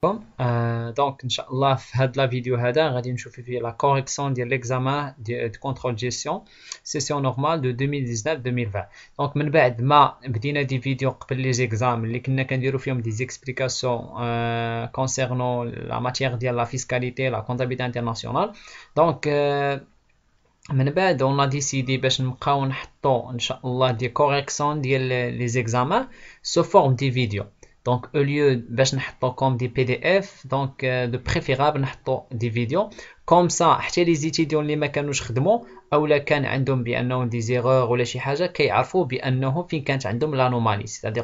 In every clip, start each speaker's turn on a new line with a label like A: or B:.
A: دونك ان شاء الله في هاد لا فيديو هذا غادي نشوفوا فيه لا كوريكسيون ديال ليكزامان دو كونترول جيستيون سيسيون نورمال دو 2019 2020. دونك من بعد ما بدينا دي فيديو قبل لي زيكزام اللي كنا كنديروا فيهم دي زيكسبليكاسيون كونسيرنون لا ماتيير ديال لا فيسكاليتي لا كونتابيليتي انترناسيونال. دونك من بعد اون ديسيدي باش نبقاو نحطو ان شاء الله دي كوريكسيون ديال لي زيكزامان سو فورم دي فيديو. Donc, au lieu de comme des PDF, donc de préférable des vidéos. Comme ça, les étudiants اللي ما كانوش خدموا او لا كان عندهم بانهم دي زيرور ولا شي حاجه كيعرفوا بانه فين كانت عندهم لانومالي، سيتادير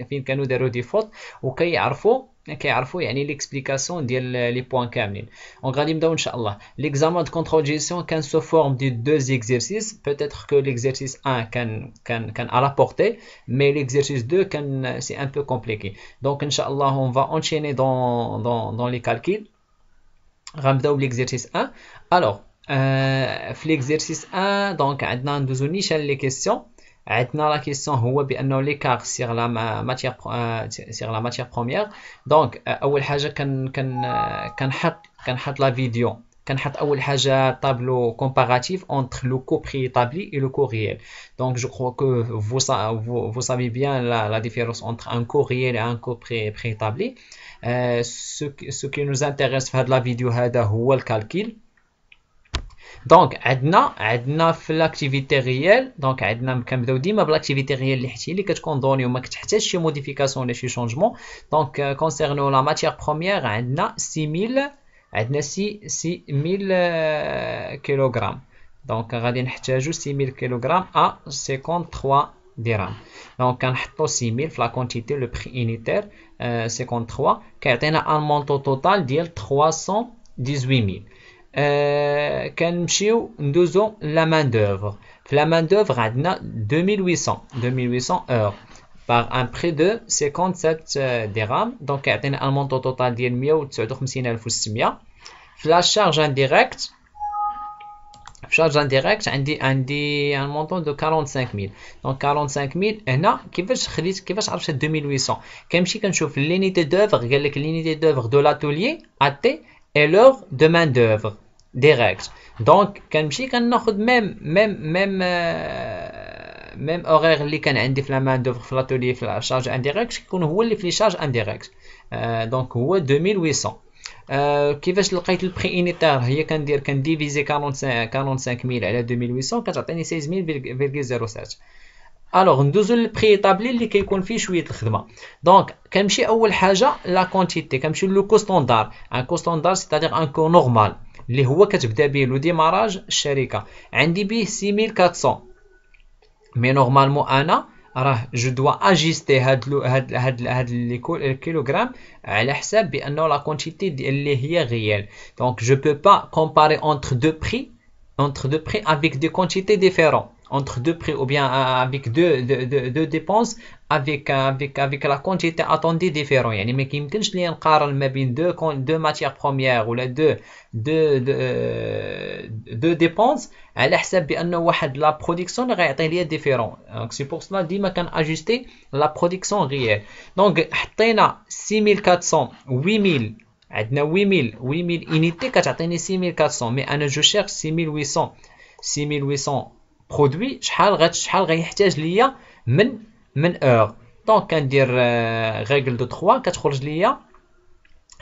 A: فين كانوا داروا دي فوت، وكيعرفوا يعني ليكسبليكاسيون ديال لي بوين كاملين. دونك غادي نبداو ان شاء الله. ليكزامان دو كونترول جيستيون كان سو فورم دو دو زيكزيرسيس. بوتيتر كو ليكزيرسيس 1 كان à la portée, mais l'exercice 2 c'est un peu compliqué. Donc inchallah on va enchaîner dans les calculs. غنبداو بالexercice 1. Alors في l'exercice 1 donc عندنا ندوزو نيشان لي كيسيون. عندنا لا كيسيون هو بانه ليكار سيغ لا ماتيير بروميير. دونك اول حاجه كنحط لا فيديو، كنحط اول حاجه طابلو كومباراتيف entre le coût préétabli et le coût réel. Donc je crois que vous savez bien la différence entre un coût réel et un coût préétabli. Ce qui nous intéresse في هاد لا فيديو هذا هو الكالكيل. دونك عندنا في لاكتيفيتي ريال، دونك عندنا كنبداو ديما بالاكتيفيتي ريال اللي حتى اللي كتكون دوني وما كتحتاج شي موديفيكاسيون ولا شي شونجمون. دونك كونسيرنو لا ماتيير بروميير عندنا 6000 كيلوغرام. دونك غادي نحتاجو 6000 كيلوغرام ا 53 درهم. دونك كنحطو 6000 في لا كونتيتي لو بري يونيتير 53 كيعطينا ان مونطو توتال ديال 318000. كنمشيو ندوزو لا مان دوفر. في لا مان دوفر عندنا 2800 اور par un prix de 57 درهم. دونك كيعطينا ان مونطو توتال ديال 159600. في لا شارج انديريكت، في شارج انديريكت عندي ان مونطون دو 45000. دونك 45000 هنا كيفاش عرفت 2800؟ كنمشي كنشوف لينيتي دوفر، قال لك لينيتي دوفر دو لاتوليي اتي et l'heure de main d'œuvre direct. Donc كنمشي كناخذ même horaire اللي كان عندي في لا مان دوفر في لاتوليي في الشارج انديريكت كيكون هو اللي في لي شارج انديريكت. دونك هو 2800. كيفاش لقيت البري يونيتير؟ هي كنديفيزي 45000 على 2800 كتعطيني 16000.07. الوغ ندوزو للبري ايطابلي اللي كيكون فيه شويه الخدمه. دونك كنمشي اول حاجه لا كونتيتي، كنمشي لو كو ستاندار. ان كو ستاندار سيتادير ان كو نورمال اللي هو كتبدا به لو ديماراج الشركه. عندي به 6400، مي نورمالمون انا راه جو دوا اجيستي هاد الكيلوغرام على حساب بانه لا كونتيتي اللي هي ريال. دونك جو بو با كومباري entre deux prix avec des quantités différentes, entre deux prix ou bien avec deux dépenses avec la quantité attendue différente. يعني ما كيمكنش لي نقارن ما بين deux matières premières ولا deux dépenses على حساب بانه واحد لا برودكسيون اللي غيعطي ليا ديفيرون. دونك سي بور سلا ديما كان اجوستي لا برودكسيون ريال. دونك حطينا 6400 8000، عندنا 8000 unité كتعطيني 6400، مي انا جو شيرش 6800 برودوي. شحال غيحتاج ليا من اور. دونك كندير ريغل دو 3 كتخرج ليا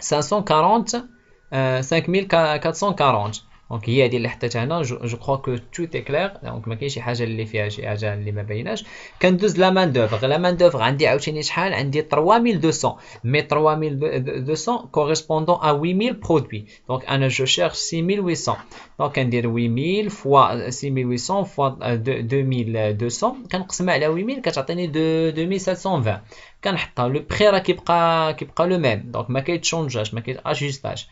A: 5440. دونك هي هذه اللي حطيتها هنا. جو كرو كو تو اي كلير. دونك ما كاينش شي حاجه اللي فيها شي حاجه اللي ما بايناش. كندوز لا مان دوفر. لا مان دوفر عندي عاوتاني شحال؟ عندي 3200، مي 3200 كوريسبوندون ا 8000 برودوي. دونك انا جو شيرش 6800. دونك كندير 8000 فوا 6800 فوا 2200 كنقسمها على 8000 كتعطيني 2720. كنحطها لو بري راه كيبقى لو ميم. دونك ما كيتشونجاش، ما كيتاجيستاش.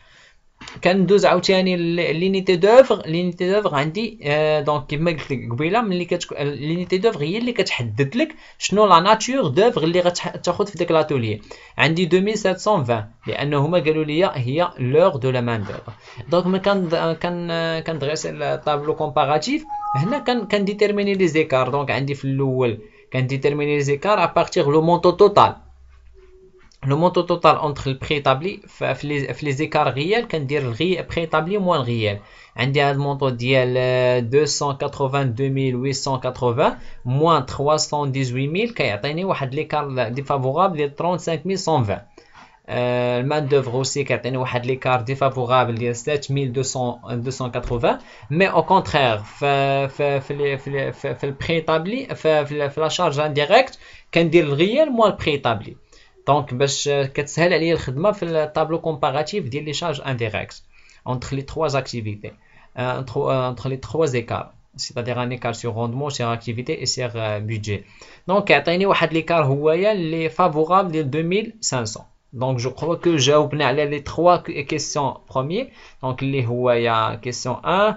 A: كندوز عاوتاني لينيتي دوفر عندي. دونك كيما قلت لك قبيله، ملي لينيتي دوفر هي اللي كتحدد لك شنو لا ناتور دوفر اللي غتاخذ في داك لاتوليي. عندي 2720 لانه هما قالوا لي هي لور دو لا مان دوفر. دونك ما كندريسي الطابلو كومباراتيف هنا كنديتيرميني لي زيكار. دونك عندي في الاول كنديتيرميني لي زيكار ا بارتير لو مونطو توتال لو مونطو توتال اونتر البري ايطابلي في لي زيكار ريال كندير الغي بري ايطابلي موان الغيال. عندي هاد المونطو ديال 282880 موان 318000 كيعطيني واحد ليكار ديفافورابل ديال 35120. المان دوفر اوسي كيعطيني واحد ليكار ديفافورابل ديال 7280. مي او كونترير في البري ايطابلي في لا شارج انديريكت كندير الغيال موان البري ايطابلي. دونك باش كتسهل عليا الخدمه في الطابلو كومباراتيف ديال لي شارج انديريكت entre les trois activités, entre les trois écarts, c'est-à-dire un écart sur rendement, sur activité et sur budget. Donc يعطيني واحد l'écart هويا اللي favorable ديال 2500. Donc je crois que جاوبنا على les trois questions premiers. Donc اللي هويا question 1.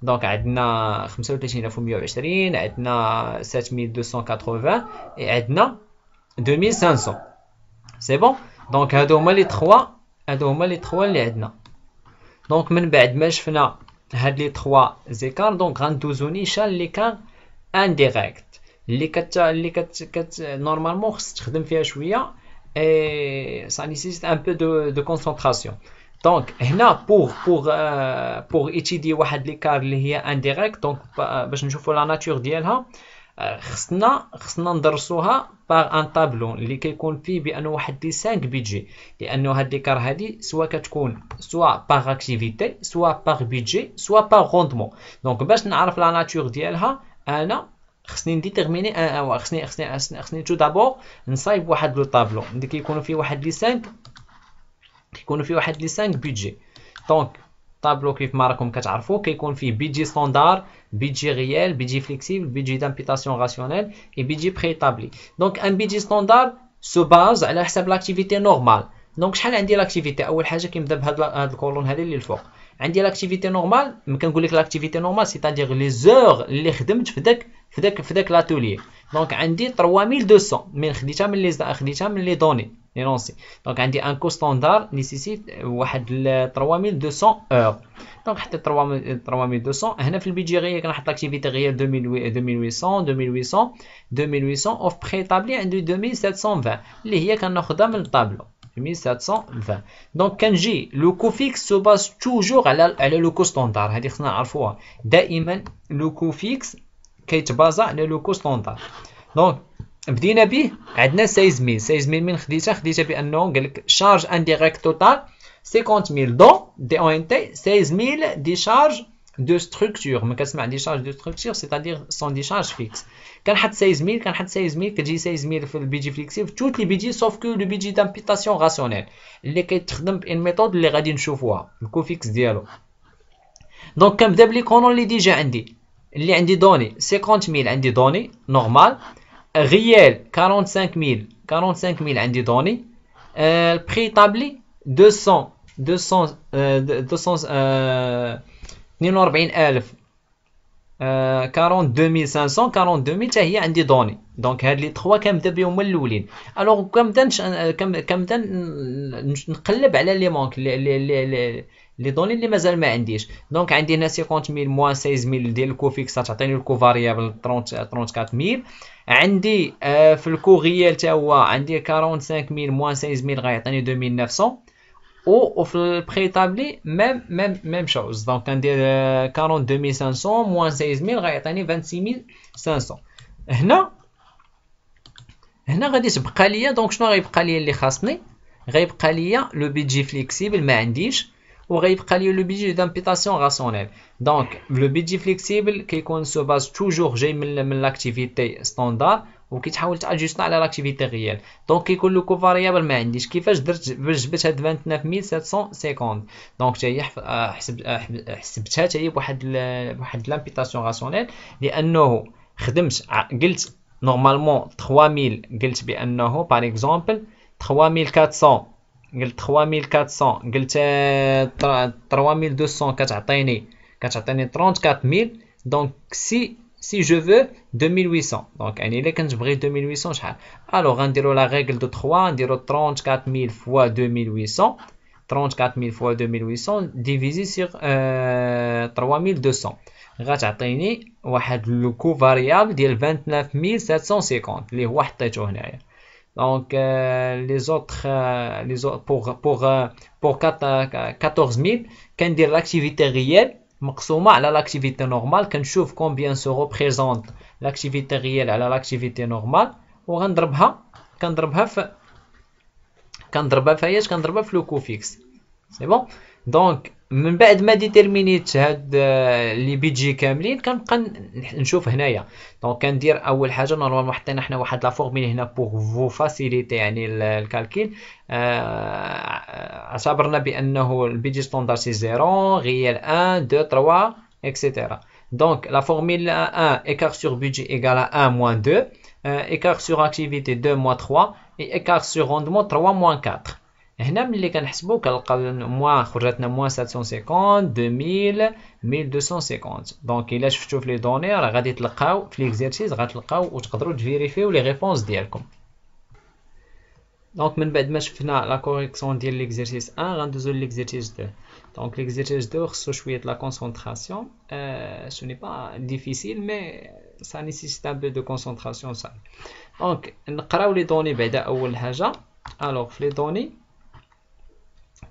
A: Donc عندنا 35120, عندنا 7280 et عندنا 2500. C'est bon. Donc هادو هما les trois اللي عندنا. دونك من بعد ما شفنا هاد لي 3 زيكار دونك غندوزو نيشان ليكار انديريكت اللي كت نورمالمون خص تخدم فيها شويه اي سا نيسيت ان بو دو كونسونطراسيون. دونك هنا بور ايتيدي واحد ليكار اللي هي انديريكت دونك باش نشوفو لا ناتور ديالها خصنا ندرسوها باغ ان طابلو اللي كيكون فيه بانه واحد لي 5 بيدجي لانه هاد ليكار هادي سوا كتكون سوا باغ اكتيفيتي سوا باغ بيدجي سوا باغ روندمون. دونك باش نعرف لا ناتور ديالها انا خصني نديتيرميني خصني تو دابور نصايب واحد لو طابلو اللي كيكونوا فيه واحد لي 5 بيدجي. دونك طابلو كيف ما راكم كتعرفوا كيكون فيه بيدجي ستاندار بيدجي ريال بيدجي فليكسيبل بيدجي دامبيتاسيون راسيونيل اي بيدجي بري ايطابلي. دونك ان بيدجي ستاندار سو باز على حساب لاكتيفيتي نورمال. دونك شحال عندي لاكتيفيتي اول حاجه كيبدا بهاد الكولون هذه اللي الفوق عندي لاكتيفيتي نورمال. ملي كنقول لك لاكتيفيتي نورمال سيتادير لي زور اللي خدمت في داك لاتولي. دونك عندي 3200 من خديتها من لي دوني لي لونسي. دونك عندي ان كو ستاندار نيسيسيت واحد 3200 اور. دونك حطيت 3200 هنا في البيدجي غير كنحط لاكتيفيتي غير 2800 اوف بري طابلي عندي 2720 اللي هي كناخذها من الطابلو 1720. دونك كنجي لو كو فيكس سو باس توجور على لو كو ستاندار. هذه خصنا نعرفوها دائما لو كو فيكس كيتبازا على لو كو ستاندار. دونك بدينا به عندنا 16000 من خديتها بانه قال لك شارج انديريكت توتال 50000 دون دي او ان تي 16000 دي شارج دو ستركتور. ما كتسمع دي شارج دو ستركتور سيتادير سون دي شارج فيكس. كنحط 16000 كتجي 16000 في البيجي فليكسيف توت لي بيجي سوف كو لو بيجي دامبيتاسيون راسيونيل اللي كيتخدم بان ميثود اللي غادي نشوفوها الكو فيكس ديالو. دونك كنبدا بلي كونون اللي ديجا عندي اللي عندي دوني 50000 عندي دوني نورمال ريال 45000 عندي دوني البري طابلي 242,000 42500 42000 حتى هي عندي دوني. دونك هاد لي 3 كنبدا بهم هما الاولين. الوغ كنبدا نقلب على لي مونك لي دوني اللي مازال ما عنديش. دونك عندي هنا 50000 موان 16000 ديال الكو فيكس تعطيني الكو فاريابل 34000. عندي في الكو ريال حتى هو عندي 45000 موان 16000 غيعطيني 2900 وفي البري طابلي ميم شوز. دونك كندير 42500 موان 16000 غيعطيني 26500. هنا غادي تبقى ليا. دونك شنو غيبقى ليا اللي خاصني؟ غيبقى ليا لو بيدجي فليكسيبل ما عنديش وغيبقى ليا لو بيدجي دامبيتاسيون راسيونيل. دونك لو بيدجي فليكسيبل كيكون سو باز توجور جاي من لاكتيفيتي ستاندار وكيتحاول تاجوست على لاكتيفيتي ريال. دونك كيكون لو كو فاريابل ما عنديش. كيفاش درت باش جبت هاد 29750؟ دونك حتى هي حسبتها حتى هي بواحد لامبيتاسيون راسيونيل لانه خدمت قلت نورمالمون 3000 قلت بانه باغ اكزومبل 3400 قلت 3400 قلت 3200 كتعطيني 34000. دونك si je veux 2800 دونك يعني الا كنت بغيت 2800 شحال الوغ غنديرو لا ريغل دو 3 نديرو 34000 فوا 2800 34000 فوا 2800 ديفيزي سيغ 3200 غتعطيني واحد لو كو فاريابل ديال 29750 اللي هو حطيته هنايا. Donc, les autres pour 14 000, quand dire l'activité réelle, مقسومة على l'activité normale, كنشوف combien se représente l'activité réelle على l'activité normale, وغنضربها كنضربها في le coût fixe. C'est bon. Donc من بعد ما ديتيرمينيت هاد لي بيدجي كاملين كنبقى نشوف هنايا. دونك كندير اول حاجه نورمالمون حطينا حنا واحد لا فورميل هنا بوغ فو فاسيليتي يعني الكالكيل. اعتبرنا بانه البيدجي ستاندار سي 0 غيال 1 2 3 اكسيتيرا. دونك لا فورميل 1 écart sur budget égale à 1 moins 2, écart sur activité 2 moins 3 et écart sur rendement 3 moins 4. هنا ملي كنحسبو كنلقى موان خرجتنا موان 750 2000 1250. دونك الا شفتو في لي دوني راه غادي تلقاو في ليكزيرسيس غتلقاو وتقدروا تفيريفيو لي ريبونس ديالكم. دونك من بعد ما شفنا لا كوريكسيون ديال ليكزيرسيس 1 غندوزو ليكزيرسيس 2. دونك ليكزيرسيس 2 خصو شويه د لا كونسونطراسيون. سو ني با ديفيسيل مي سا نيسيسيت ان بو دو كونسونطراسيون صافي. دونك نقراو لي دوني بعدا اول حاجه. الوغ في لي دوني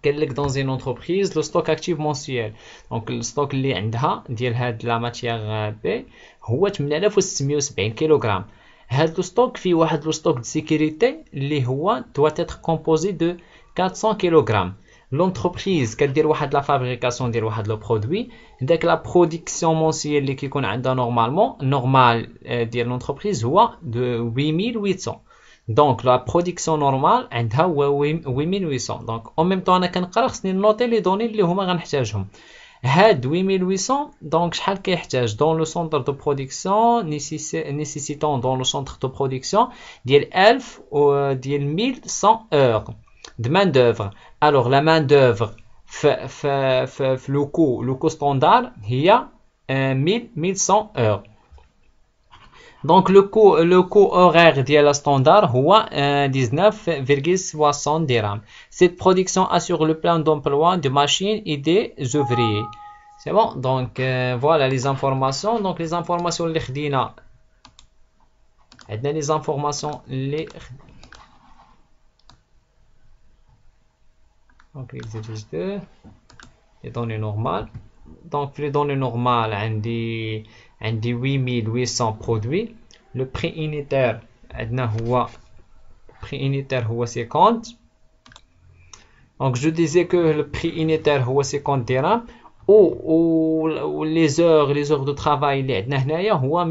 A: قال لك dans une entreprise le stock actif mensuel. donc الستوك اللي عندها ديال هاد لا ماتيير بي هو 8670 كيلوغرام. هاد لو ستوك فيه واحد لو ستوك دو سيكوريتي اللي هو doit être composé de 400 كيلوغرام. لونتربريز كدير واحد لا فابريكاسيون ديال واحد لو برودوي. داك لا برودكسيون مونسيال اللي كيكون عندها نورمالمون نورمال ديال لونتربريز هو de 8800. Donc la production normale عندها هو 8800. donc en même temps انا كنقرا خصني نوطي لي دوني اللي هما غنحتاجهم. هاد 8800 donc شحال كيحتاج dans le centre de production nécessitant dans le centre de production ديال 1000 و ديال 1100 heures de main d'œuvre. alors la main d'œuvre في le coût standard هي 1100 heures. Donc le coût horaire de la standard est 19,60 dirhams. Cette production assure le plan d'emploi de machines et des ouvriers. C'est bon. Donc voilà les informations. Donc les informations اللي خدينا عندنا les informations اللي donc l'exercice 2 les données normales. donc les données normales عندي 8800 produits. le prix unitaire عندنا هو prix unitaire هو 50. donc je disais que le prix unitaire هو 50 dirhams ou les heures de travail اللي عندنا هنايا هو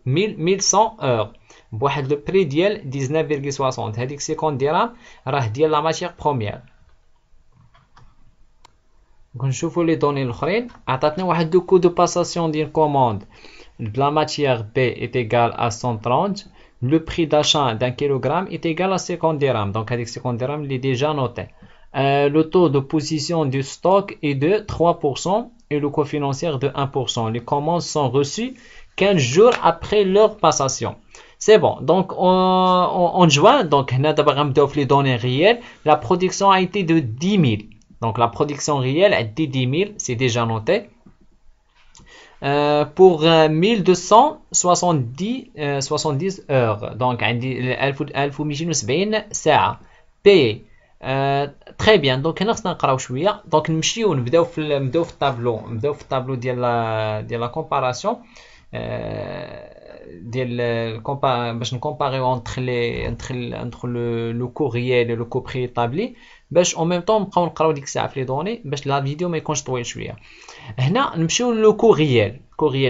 A: 1100 heures بواحد لو بري ديال 19,60. هذيك 50 درهم راه ديال لا ماتيير بروميير. نشوفوا لي دوني الاخرين. عطاتنا واحد لو كو دو باساسيون ديال كوموند de la matière B est égal à 130. Le prix d'achat d'un kilogramme est égal à 50 dirhams. Donc avec 50 dirhams, il est déjà noté. Le taux de position du stock est de 3% et le coût financier de 1%. Les commandes sont reçues 15 jours après leur passation. C'est bon. Donc en juin, donc les données réelles, la production a été de 10 000. Donc la production réelle est de 10 000, c'est déjà noté. Pour 1270 heures. Donc عندي 1270 ساعة payé. très bien. donc هنا خصنا نقراو شوية. donc نمشيو نبداو في الطابلو ديال لا كومباراسيون ديال باش نكومباريو entre le coût réel et le coût préétabli باش en même temps نبقاو نقراو ديك الساعه في لي دوني باش لا فيديو ما يكونش طويل شويه. هنا نمشيو لو كو ريال.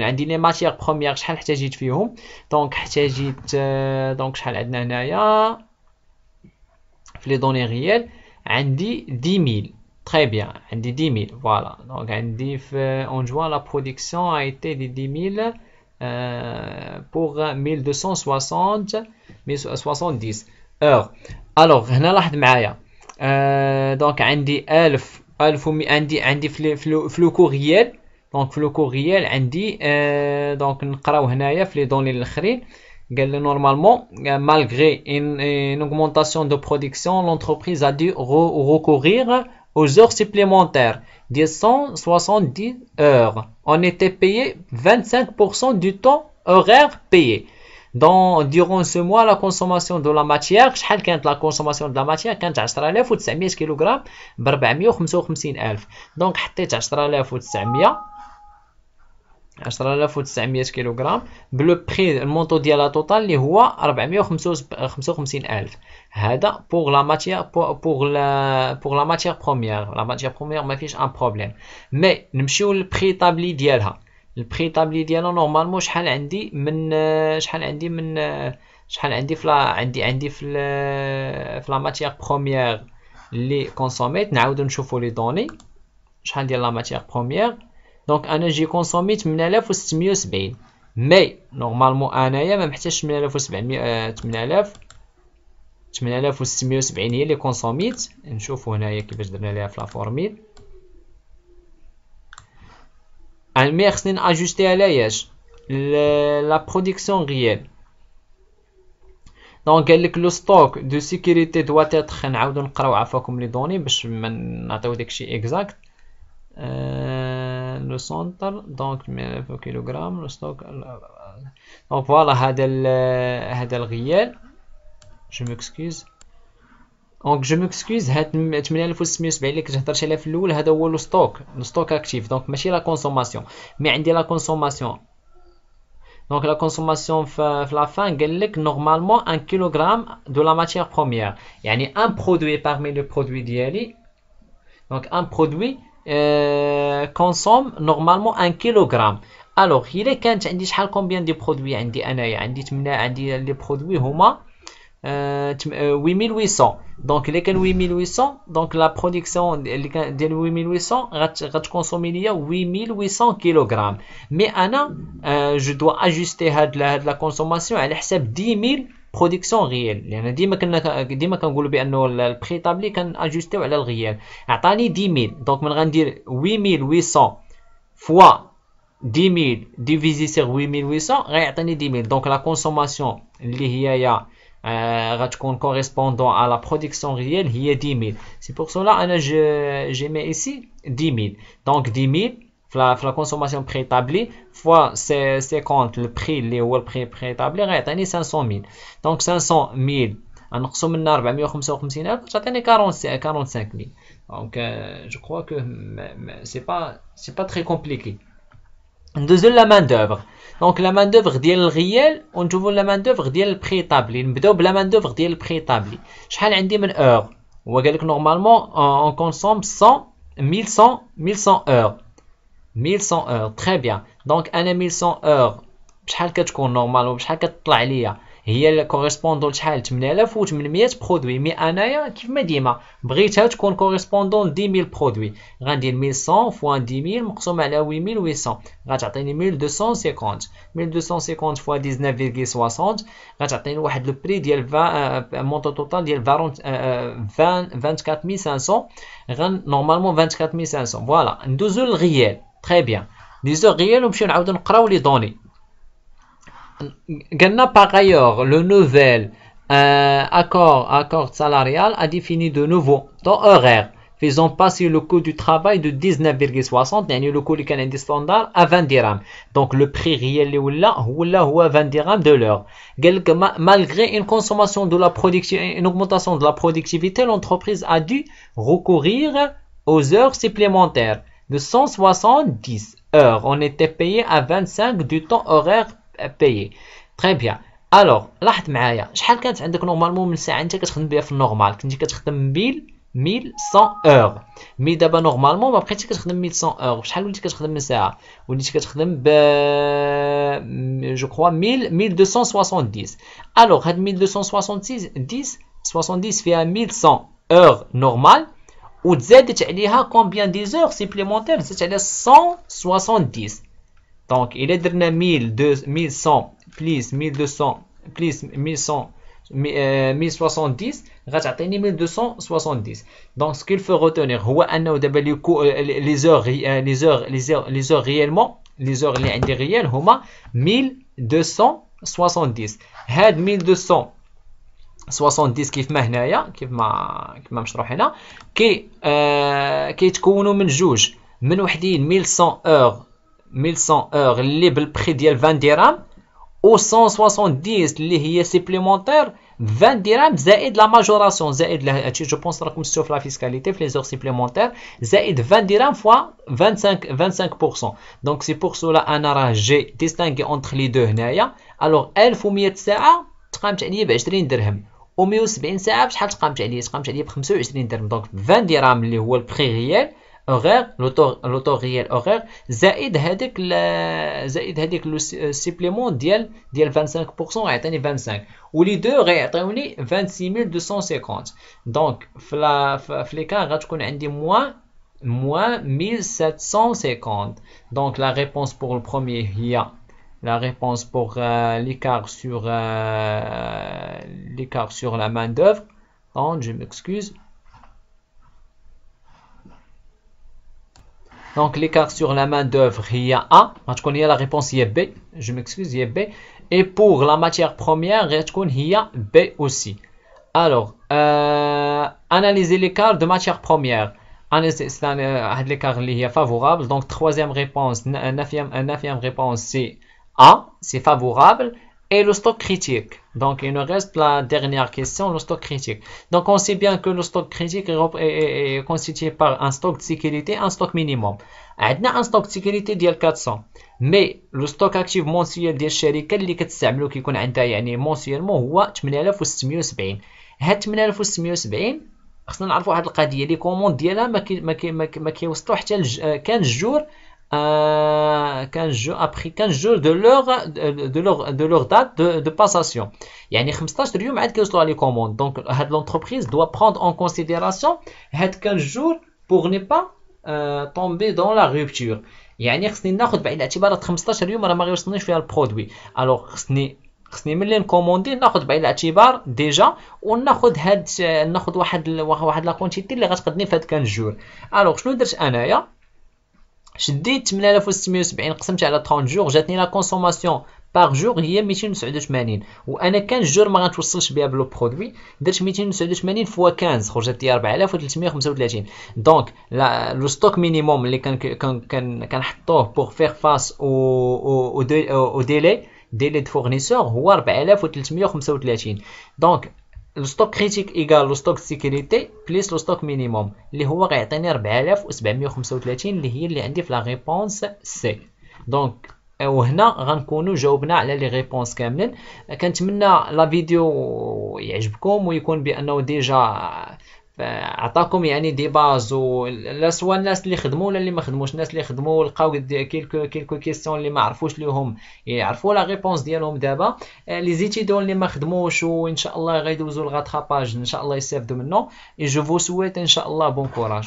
A: عندي لي ماتيير بروميير شحال احتاجيت فيهم. دونك احتاجيت دونك شحال عندنا هنايا في لي دوني ريال عندي 10000. très bien. عندي 10000 فوالا. دونك عندي في en juin la production a été de 10000 pour 1270 heures. alors هنا لاحظ معايا. دونك عندي 1000 عندي في لو كو ريال. دونك في لو كو ريال عندي دونك نقراو هنايا في لي دوني الاخرين. قال لي نورمالمون malgré une augmentation de production l'entreprise a dû recourir aux heures supplémentaires de 170 heures. on était payé 25% du temps horaire payé. durant ce mois la consommation de la matière شحال كانت la consommation de la matière كانت 10900 كيلوغرام ب 455000 دونك حطيت 10900 كيلوغرام بلو بري المونطو ديالها توتال اللي هو 455000 هذا بوغ لا ماتيير بوغ لا ماتيير بروميير لا ماتيير بروميير ما فيش ان بروبليم مي نمشيو للبري طابلي ديالها البري طابلي ديالها نورمالمون شحال عندي في لا ماتيير بروميير اللي كونسوميت نعاودو نشوفو لي دوني شحال ديال لا ماتيير بروميير دونك انا جي كونسومي 8670 مي نورمالمون انايا ما محتاجش 8670 هي اللي كونسوميت نشوفو هنايا كيفاش درنا ليها في لا فورميل مي خصني ناجوستي على ياش لا برودكسيون ريال دونك قال لك لو ستوك دو سيكوريتي دوا تيتر نعاودو نقراو عفاكم لي دوني باش ما نعطيو داكشي اكزاكت le centre donc 1000 كيلوغرام le stock donc voilà هذا الغيال je m'excuse دونك جو مكسكوز هاد 8670 اللي كنت هضرت عليها في الاول هذا هو لو ستوك اكتيف دونك ماشي لا كونسوماسيون مي عندي لا كونسوماسيون دونك لا كونسوماسيون في لا فان قال لك نورمالمون 1 كيلوغرام دو لا ماتيير بروميير يعني ان برودوي parmi لو برودوي ديالي دونك ان برودوي consomme normalement 1 كيلوغرام الوغ الا كانت عندي شحال كومبيان دي برودوي عندي انايا عندي لي برودوي هما 8800 دونك الا كان 8800 دونك لا برودكسيون اللي كان ديال 8800 غتكونسومي ليا 8800 كيلوغرام مي انا جو دوا اجوستي هاد لا كونسوماسيون على حساب 10000 برودكسيون ريال لان ديما كنقولوا بانه البري طابلي كان اجوستيو على الريال عطاني 10000 دونك من غندير 8800 فوا 10000 ديفيزي سيغ 8800 غيعطيني 10000 دونك لا كونسوماسيون اللي هي غتكون كوريسبوندون على لا برودكسيون ريال هي 10000 سي بور سولا انا جي مي ايسي 10000 دونك 10000 في لا كونسوماسيون بري طابلي فوا 50 لو بري اللي هو البري طابلي غيعطيني 500000 دونك 500000 نقصو منها 455000 تعطيني 45000 دونك جو كرو كو سي با تري كومبليكي ندوزو لا مان دوفر دونك لا مان دوفر ديال الغيال ونشوفو لا مان دوفر ديال البري طابلي نبداو بلا مان دوفر ديال البري طابلي شحال عندي من اور هو قالك نورمالمون اون كونسوم 1100 اور 1100 اور تري بيان دونك انا 1100 اور بشحال كتكون نورمالمون بشحال كتطلع ليا هي كوريسبوندون لشحال 8800 برودوي مي انايا كيف ما ديما بغيتها تكون كوريسبوندون 10000 برودوي غندير 1100 فوا 10000 مقسوم على 8800 غتعطيني 1250 فوا 19.60 غتعطيني واحد لو بري ديال مونطو توتال ديال 24500 نورمالمون 24500 فوالا ندوزو للغيال تري بيان ندوزو للغيال ونمشيو نعاودو نقراو لي دوني par ailleurs, le nouvel accord salarial a défini de nouveaux taux horaires faisant passer le coût du travail de 19.60 يعني le coût اللي كان عندي ستاندار à 20 dirhams donc le prix réel اللي هو 20 dirhams de l'heure قال لك malgré une consommation de la production une augmentation de la productivité l'entreprise a dû recourir aux heures supplémentaires de 170 heures on était payé à 25 du temps horaire payé très bien alors لاحظ معايا شحال كانت عندك نورمالمون من ساعه انت كتخدم بها في النورمال كنتي كتخدم 1100 اور مي دابا نورمالمون ما بقيتيش كتخدم 1100 اور شحال وليتي كتخدم من ساعه وليتي كتخدم ب جو كرو 1270 الوغ هاد 1270 فيها 1100 اور نورمال وتزادت عليها كومبيان دي زور سيبليمونتير زادت عليها 170 دونك إلا درنا 1100 بليس 1200 بليس 1070 غتعطيني 1270 دونك سكيل فو روتونيغ هو أنه دابا لي زور ريالمون لي زور اللي عندي ريال هما 1270 هاد 1270 كيف ما هنايا كيف ما مشروح هنا كيتكونوا من جوج من وحدين 1100 اور اللي بالبري ديال 20 درهم و 170 اللي هي سيبليمونتير 20 درهم زائد لا ماجوراسيون زائد هادشي جو بونس راكم شفتوا في لا فيسكاليتي في لي زور سيبليمونتير زائد 20 درهم فوا 25%. دونك سي بور سولا انا راه جي ديستانغي اونتر لي دو هنايا. الوغ 1100 ساعه تقامت عليا ب 20 درهم و 170 ساعه بشحال تقامت عليا ب 25 درهم. دونك 20 درهم اللي هو البري ريال اوغير لوتو ريال اوغير زائد هذيك لو سيبليمون ديال 25% غيعطيني 25 ولي دو غيعطيوني 26250. دونك في لي كان غتكون عندي موان 1750. دونك لا ريبونس بور لو بروميير هي la réponse pour l'écart sur la main d'œuvre. Donc je m'excuse. Donc l'écart sur la main d'œuvre il y a A, il y a la réponse il y a B, je m'excuse, il y a B. Et pour la matière première, il y a B aussi. Alors, analyser l'écart de matière première. C'est un écart qui est favorable. Donc troisième réponse, neuvième réponse c'est A, c'est favorable. Et le stock critique. Donc il nous reste la dernière question, le stock critique. Donc on sait bien que le stock critique est constitué par un stock de sécurité, un stock minimum. On a un stock de sécurité de 400. Mais le stock actif mensuel ديال الشركه اللي كتستعملو كيكون عندها يعني منسيالمون هو 8670. هاد 8670 خصنا نعرفوا واحد القضيه لي كوموند ديالها ما كيوصلوا حتى كان جور après 15 jours de leur date de passation. يعني 15 يوم عاد كيوصلوا لي كوموند. دونك هاد l'entreprise doit prendre en considération هاد 15 jours pour ne pas tomber dans la rupture. يعني خصني ناخذ بعين الاعتبار 15 يوم راه ما غيوصلنيش فيها البرودوي. الوغ خصني ملي نكوموندي ناخذ بعين الاعتبار ديجا وناخذ ناخذ واحد لا كونتيتي اللي غتقدني في هاد 15 جور. الوغ شنو درت انايا؟ شديت 8670 قسمت على 30 جور جاتني لا كونسوماسيون باغ جور هي 289 وانا كان جور ما غنتوصلش بها بلو برودوي. درت 289 فوا 15 خرجت لي 4335. دونك لو ستوك مينيموم اللي كنحطوه بور فيغ فاس او ديلي دو فورنيسور هو 4335. دونك لو ستوك كريتيك ايكال لو ستوك سيكوريتي بليس لو ستوك مينيموم اللي هو غيعطيني 4735 اللي هي اللي عندي في لا ريبونس سي. دونك وهنا غنكونوا جاوبنا على لي ريبونس كاملين. كنتمنى لا فيديو يعجبكم ويكون بانه ديجا عطاكم يعني دي باز ولا سواء الناس اللي خدموا ولا اللي ما خدموش. الناس اللي خدموا لقاو كيلكو كيسيون اللي ما عرفوش ليهم يعرفوا لا ريبونس ديالهم دابا. لي زيتيدون اللي ما خدموش وان شاء الله غيدوزوا الغاتراباج ان شاء الله يستافدوا منه. اي جو فو سويت ان شاء الله بون كوراج.